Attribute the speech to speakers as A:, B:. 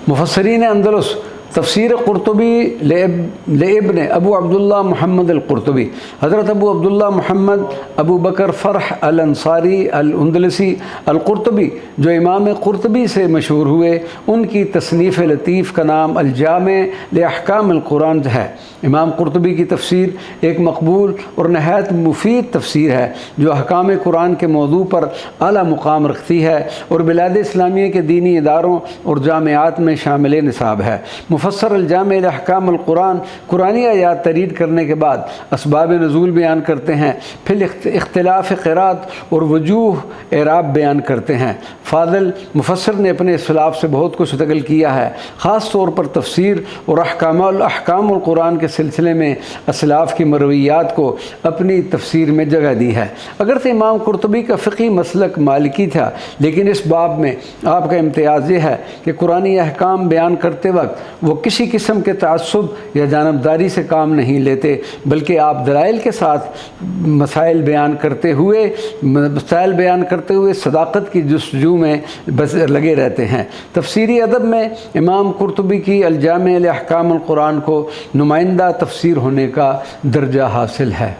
A: مفسرین اندلس تفسیر قرطبی لابن ابو عبداللہ محمد القرطبی، حضرت ابو عبداللہ محمد ابو بکر فرح الانصاری الاندلسی القرطبی جو امام قرطبی سے مشہور ہوئے، ان کی تصنیف لطیف کا نام الجامع لاحکام القرآن ہے۔ امام قرطبی کی تفسیر ایک مقبول اور نہایت مفید تفسیر ہے جو احکام قرآن کے موضوع پر اعلیٰ مقام رکھتی ہے اور بلاد اسلامیہ کے دینی اداروں اور جامعات میں شامل نصاب ہے۔ مفسر الجامع لاحکام القرآن قرآنی آیات ترید کرنے کے بعد اسباب نزول بیان کرتے ہیں، پھر اختلاف قرات اور وجوہ اعراب بیان کرتے ہیں۔ فاضل مفسر نے اپنے اسلاف سے بہت کچھ نقل کیا ہے، خاص طور پر تفسیر اور احکام القرآن کے سلسلے میں اسلاف کی مرویات کو اپنی تفسیر میں جگہ دی ہے۔ اگرچہ امام قرطبی کا فقہی مسلک مالکی تھا، لیکن اس باب میں آپ کا امتیاز یہ ہے کہ قرآنی احکام بیان کرتے وقت وہ کسی قسم کے تعصب یا جانبداری سے کام نہیں لیتے، بلکہ آپ دلائل کے ساتھ مسائل بیان کرتے ہوئے صداقت کی جستجو میں بس لگے رہتے ہیں۔ تفسیری ادب میں امام قرطبی کی الجامع لاحکام القرآن کو نمائندہ تفسیر ہونے کا درجہ حاصل ہے۔